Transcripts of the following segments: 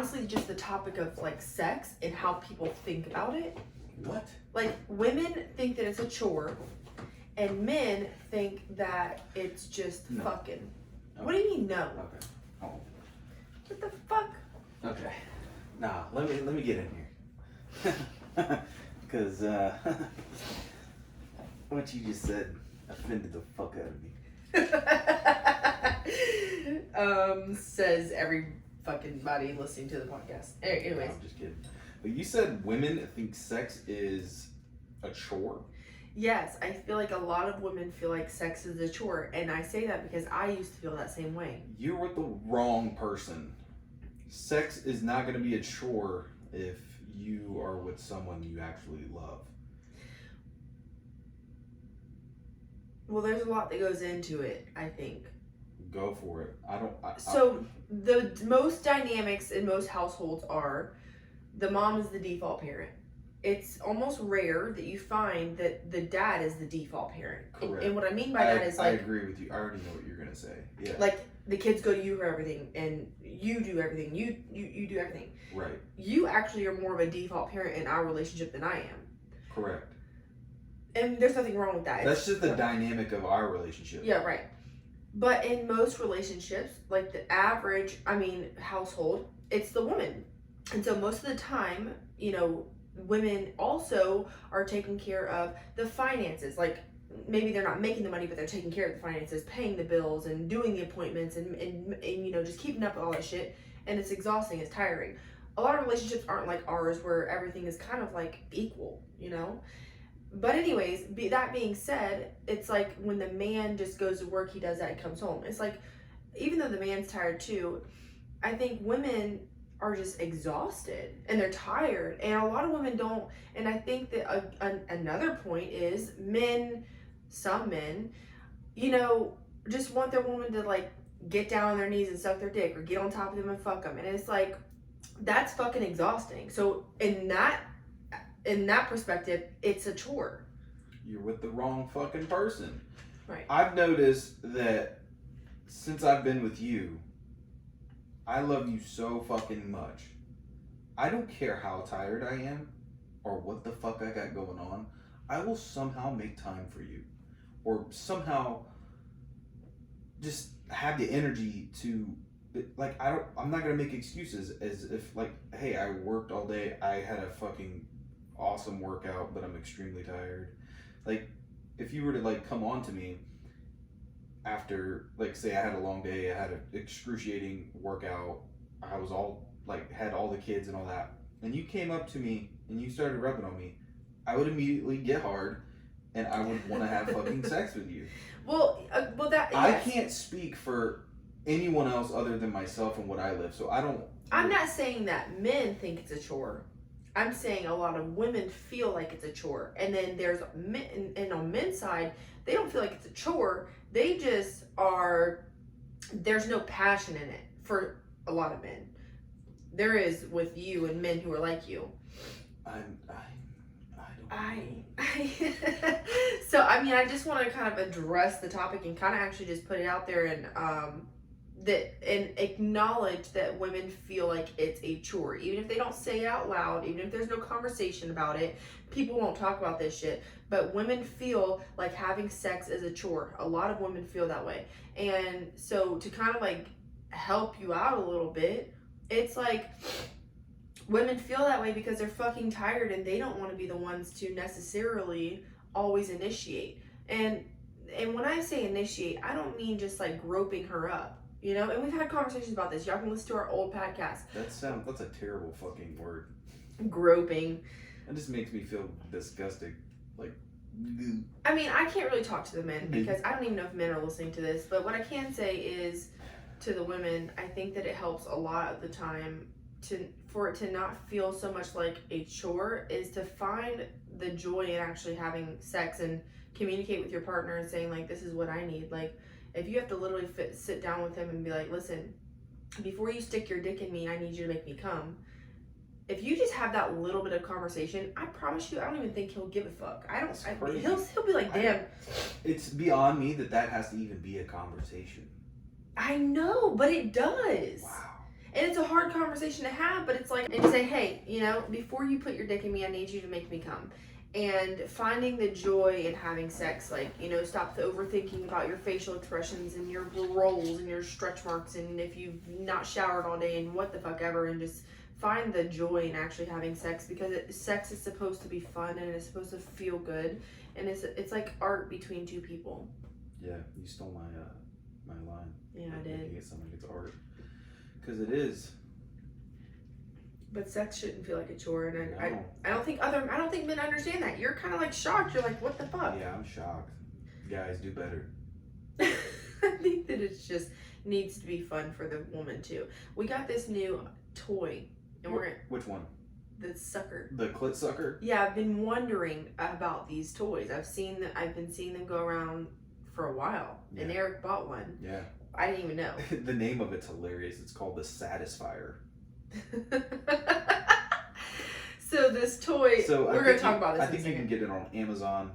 honestly just the topic of like sex and how people think about it. What? Like women think that it's a chore, and men think that it's just fucking. Okay. What do you mean no? Okay. Oh. What the fuck? Okay. Nah, let me get in here. Because what you just said offended the fuck out of me. Says every fucking body listening to the podcast. Anyways. No, I'm just kidding. But you said women think sex is a chore? Yes, I feel like a lot of women feel like sex is a chore, and I say that because I used to feel that same way. You're with the wrong person. Sex is not going to be a chore if you are with someone you actually love. Well, there's a lot that goes into it, I think. Go for it. The most dynamics in most households are the mom is the default parent. It's almost rare that you find that the dad is the default parent. Correct. And what I mean by that is like... I agree with you. I already know what you're going to say. Yeah. Like, the kids go to you for everything, and you do everything. You do everything. Right. You actually are more of a default parent in our relationship than I am. Correct. And there's nothing wrong with that. That's just the dynamic of our relationship. Yeah, right. But in most relationships, like the average, household, it's the woman. And so most of the time, women also are taking care of the finances. Like, maybe they're not making the money, but they're taking care of the finances, paying the bills and doing the appointments and just keeping up with all that shit. And it's exhausting, it's tiring. A lot of relationships aren't like ours where everything is kind of like equal, But anyways, that being said, it's like when the man just goes to work, he does that and comes home. It's like, even though the man's tired too, I think women are just exhausted and they're tired. And a lot of women don't. And I think that another point is some men, just want their woman to like get down on their knees and suck their dick or get on top of them and fuck them. And it's like, that's fucking exhausting. So in that perspective, it's a chore. You're with the wrong fucking person. Right. I've noticed that since I've been with you, I love you so fucking much. I don't care how tired I am or what the fuck I got going on. I will somehow make time for you. Or somehow just have the energy to, like, I'm not gonna make excuses as if, like, hey, I worked all day, I had a fucking awesome workout, but I'm extremely tired. Like, if you were to like come on to me after, like, say I had a long day, I had an excruciating workout, I was all like, had all the kids and all that, and you came up to me and you started rubbing on me, I would immediately get hard and I would want to have fucking sex with you. Well, that yes. I can't speak for anyone else other than myself and what I live, so I don't. I'm not saying that men think it's a chore. I'm saying a lot of women feel like it's a chore. And then there's men, and on men's side, they don't feel like it's a chore. They just are, there's no passion in it for a lot of men. There is with you and men who are like you. So, I just want to kind of address the topic and kind of actually just put it out there and acknowledge that women feel like it's a chore. Even if they don't say it out loud, even if there's no conversation about it, people won't talk about this shit. But women feel like having sex is a chore. A lot of women feel that way. And so to kind of like help you out a little bit, it's like women feel that way because they're fucking tired and they don't want to be the ones to necessarily always initiate. And when I say initiate, I don't mean just like groping her up. And we've had conversations about this. Y'all can listen to our old podcast. That's a terrible fucking word. Groping. It just makes me feel disgusting. Like, I can't really talk to the men because I don't even know if men are listening to this. But what I can say is to the women, I think that it helps a lot of the time for it to not feel so much like a chore is to find the joy in actually having sex and communicate with your partner and saying like, this is what I need. Like, if you have to literally sit down with him and be like, listen, before you stick your dick in me, I need you to make me come. If you just have that little bit of conversation, I promise you, I don't even think he'll give a fuck. He'll be like, damn. It's beyond me that has to even be a conversation. I know, but it does. Wow. And it's a hard conversation to have, but it's like, and to say, hey, you know, before you put your dick in me, I need you to make me come. And finding the joy in having sex, like, you know, stop overthinking about your facial expressions and your rolls and your stretch marks, and if you've not showered all day and what the fuck ever, and just find the joy in actually having sex, because sex is supposed to be fun and it's supposed to feel good, and it's like art between two people. Yeah, you stole my line. Yeah, I did. Making it sound like it's art, because it is. But sex shouldn't feel like a chore, and No. I don't think men understand that. You're kind of like shocked. You're like, what the fuck? Yeah, I'm shocked. Guys, do better. I think that it's just needs to be fun for the woman too. We got this new toy, and Which one? the sucker. The clit sucker? Yeah, I've been wondering about these toys. I've been seeing them go around for a while, and Yeah. Eric bought one. Yeah. I didn't even know. The name of it's hilarious. It's called the Satisfier. So this toy, we're going to talk about this I in a think you second. can get it on Amazon.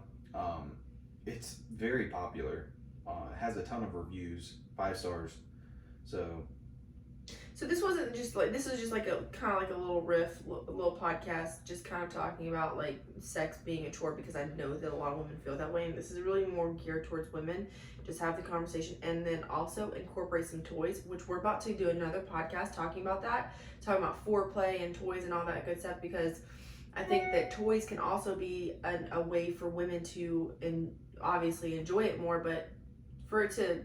It's very popular. It has a ton of reviews, 5 stars. So this wasn't just like, this is just like a kind of like a little riff, a little podcast, just kind of talking about like sex being a chore, because I know that a lot of women feel that way, and this is really more geared towards women. Just have the conversation, and then also incorporate some toys, which we're about to do another podcast talking about that, talking about foreplay and toys and all that good stuff, because I think that toys can also be a way for women to obviously enjoy it more, but for it to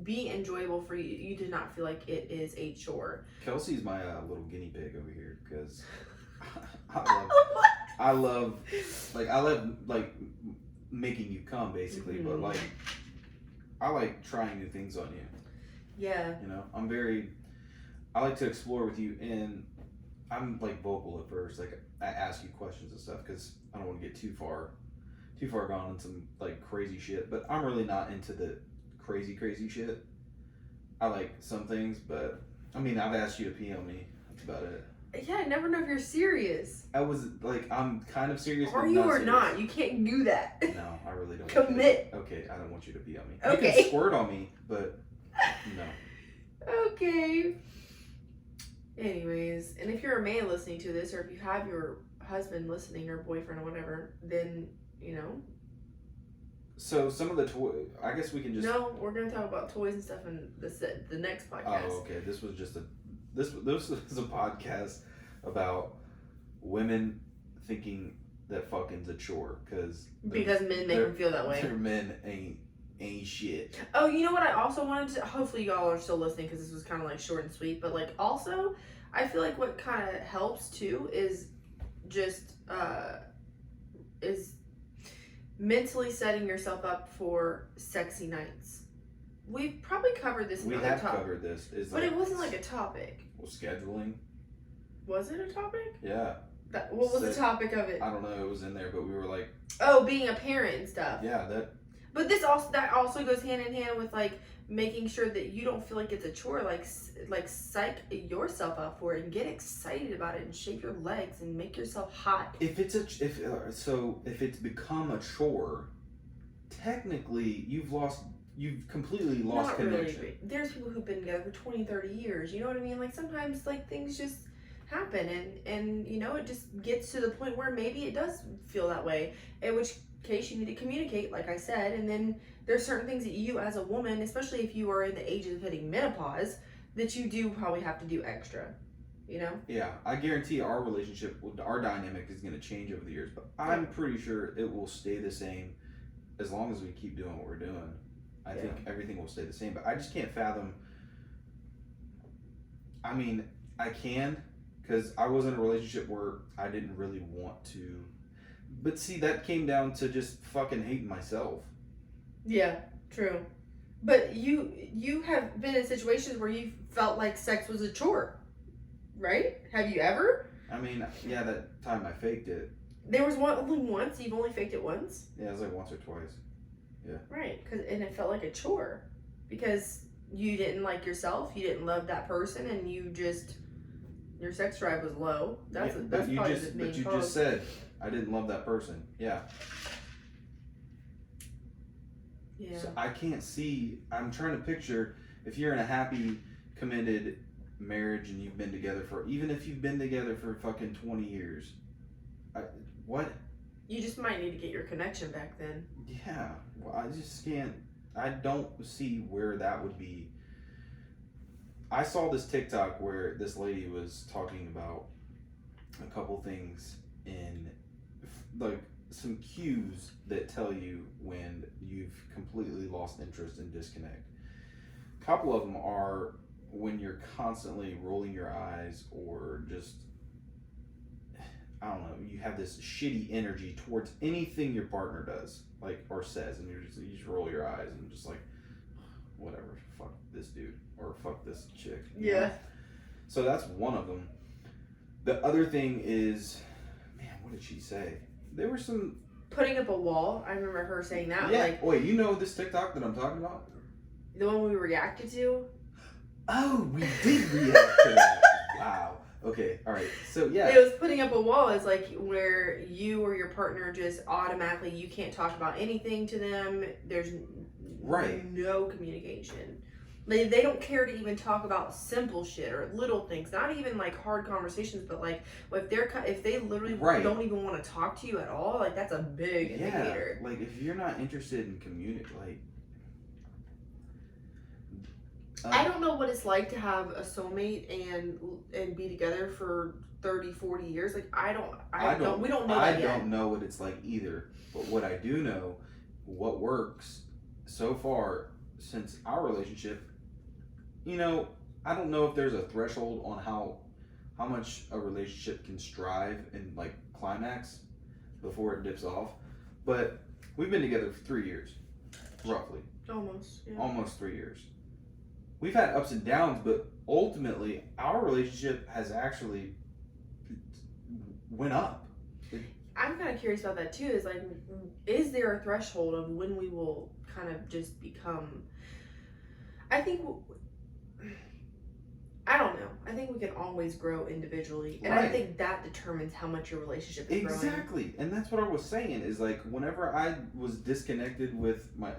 be enjoyable for you, you do not feel like it is a chore. Kelsey's my little guinea pig over here, because I love like making you come, basically, but like I like trying new things on you. Yeah. You know, I like to explore with you, and I'm like vocal at first. Like I ask you questions and stuff because I don't want to get too far gone in some like crazy shit. But I'm really not into the crazy shit. I like some things, but I mean, I've asked you to pee on me. That's about it. Yeah, I never know if you're serious. I was like, I'm kind of serious. Are but you not or serious. not? You can't do that. No, I really don't. Commit. Okay, I don't want you to pee on me. Okay. You can squirt on me, but no. Okay. Anyways, and if you're a man listening to this, or if you have your husband listening, or boyfriend or whatever, then, you know. So some of the toys, I guess we can just. No, we're gonna talk about toys and stuff in the next podcast. Oh, okay. This was just this was a podcast about women thinking that fucking's a chore because men make them feel that way. Their men ain't shit. Oh, you know what? I also wanted to. Hopefully, y'all are still listening because this was kind of like short and sweet. But like, also, I feel like what kind of helps too is just is mentally setting yourself up for sexy nights. We've probably covered this. We have covered this, but it wasn't like a topic. Well, scheduling. Was it a topic? Yeah. What was the topic of it? I don't know. It was in there, but we were like. Oh, being a parent and stuff. Yeah, that. But that also goes hand in hand with like making sure that you don't feel like it's a chore, like psych yourself up for it and get excited about it and shake your legs and make yourself hot. If it's become a chore, technically you've completely lost Not connection. really. There's people who've been together for 20, 30 years. You know what I mean? Like sometimes like things just happen and you know it just gets to the point where maybe it does feel that way. In which case you need to communicate, like I said, and then there's certain things that you as a woman, especially if you are in the age of hitting menopause, that you do probably have to do extra, you know? Yeah, I guarantee our relationship, our dynamic is going to change over the years, but I'm pretty sure it will stay the same as long as we keep doing what we're doing. I think everything will stay the same, but I just can't fathom. I mean, I can, because I was in a relationship where I didn't really want to. But see, that came down to just fucking hating myself. Yeah, true. But you have been in situations where you felt like sex was a chore, right? Have you ever? I mean, yeah, that time I faked it. There was only once. You've only faked it once. Yeah, it was like once or twice. Yeah. Right, and it felt like a chore because you didn't like yourself, you didn't love that person, and your sex drive was low. That's probably the main But you cause. just said I didn't love that person. Yeah. Yeah. So I can't see. I'm trying to picture if you're in a happy, committed marriage and you've been together for, even if you've been together for fucking 20 years, what? You just might need to get your connection back then. Yeah, well, I just can't. I don't see where that would be. I saw this TikTok where this lady was talking about a couple things in, like, some cues that tell you when you've completely lost interest and disconnect. A couple of them are when you're constantly rolling your eyes, or just, I don't know, you have this shitty energy towards anything your partner does, like, or says, and you just roll your eyes and just like, whatever, fuck this dude or fuck this chick. Yeah. So that's one of them. The other thing is, man, what did she say? There were some putting up a wall. I remember her saying that. Yeah. Like, wait, you know this TikTok that I'm talking about? the one we reacted to. Oh, we did react to that. Wow. Okay. All right. So yeah. It was putting up a wall is like where you or your partner just automatically, you can't talk about anything to them. There's no communication. They don't care to even talk about simple shit or little things, not even like hard conversations, but like if they literally don't even want to talk to you at all, like that's a big indicator. Like if you're not interested in like I don't know what it's like to have a soulmate and be together for 30, 40 years. Like we don't know that yet. I don't know what it's like either. But what I do know, what works so far since our relationship, you know, I don't know if there's a threshold on how much a relationship can strive and like climax before it dips off. But we've been together for 3 years, roughly. Almost. Yeah. Almost 3 years. We've had ups and downs, but ultimately our relationship has actually went up. I'm kind of curious about that too. Is like, is there a threshold of when we will kind of just become? I don't know. I think we can always grow individually, and I think that determines how much your relationship is growing. Exactly, and that's what I was saying. Is like whenever I was disconnected with my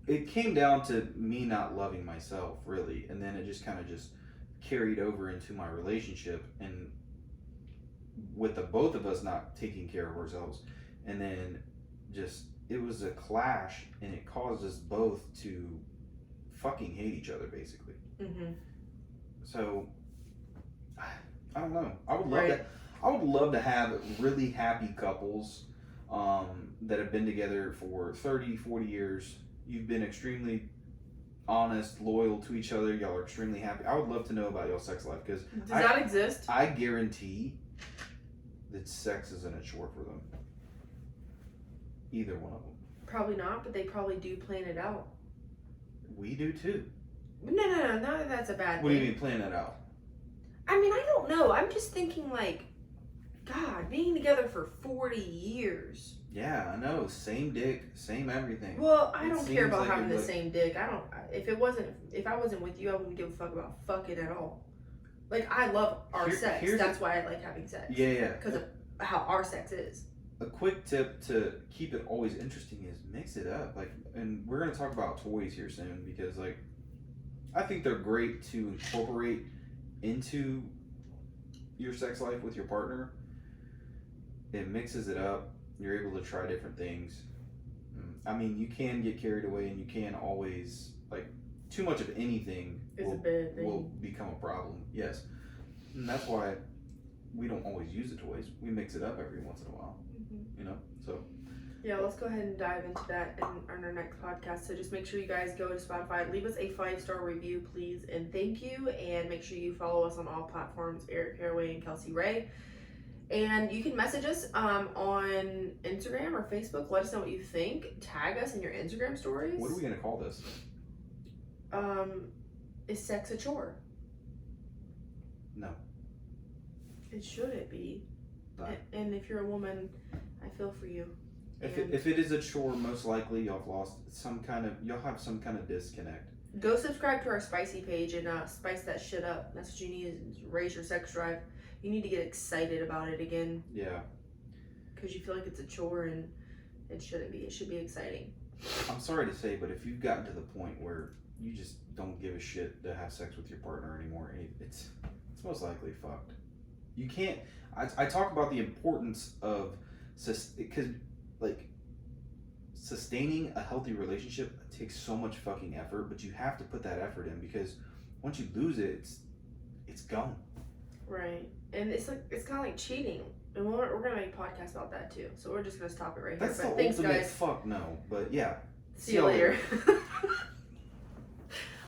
it came down to me not loving myself really, and then it just kind of just carried over into my relationship, and with the both of us not taking care of ourselves, and then just it was a clash, and it caused us both to fucking hate each other basically. Mm-hmm. So I don't know. I would love to have really happy couples that have been together for 30, 40 years. You've been extremely honest, loyal to each other. Y'all are extremely happy. I would love to know about y'all's sex life, because does that exist? I guarantee that sex isn't a chore for them. Either one of them. Probably not, but they probably do plan it out. We do too. No, not that that's a bad thing. What do you mean plan it out? I mean, I don't know. I'm just thinking like, God, being together for 40 years. Yeah, I know. Same dick, same everything. Well, I don't care about having the same dick. I don't. If I wasn't with you, I wouldn't give a fuck about fucking at all. Like, I love our sex. That's why I like having sex. Yeah. Because of how our sex is. A quick tip to keep it always interesting is mix it up. Like, and we're gonna talk about toys here soon, because like, I think they're great to incorporate into your sex life with your partner. It mixes it up. You're able to try different things. I mean, you can get carried away, and you can always, like, too much of anything will become a problem. Yes. And that's why we don't always use the toys. We mix it up every once in a while. Mm-hmm. You know? So. Yeah, let's go ahead and dive into that in our next podcast. So just make sure you guys go to Spotify, leave us a 5-star review, please, and thank you. And make sure you follow us on all platforms, Eric Haraway and Kelsey Ray. And you can message us on Instagram or Facebook. Let us know what you think. Tag us in your Instagram stories. What are we going to call this? Is sex a chore? No. It shouldn't be. No. And if you're a woman, I feel for you. If it is a chore, most likely you'll have some kind of disconnect. Go subscribe to our spicy page and spice that shit up. That's what you need, is raise your sex drive. You need to get excited about it again. Yeah. Because you feel like it's a chore, and it shouldn't be. It should be exciting. I'm sorry to say, but if you've gotten to the point where you just don't give a shit to have sex with your partner anymore. It's most likely fucked. You can't. I talk about the importance of because like sustaining a healthy relationship takes so much fucking effort, but you have to put that effort in because once you lose it, it's gone. Right. And it's kind of like cheating. And we're gonna make podcasts about that too. So we're just gonna stop it right That's here. the But thanks, ultimate guys. fuck no. But yeah. See you later.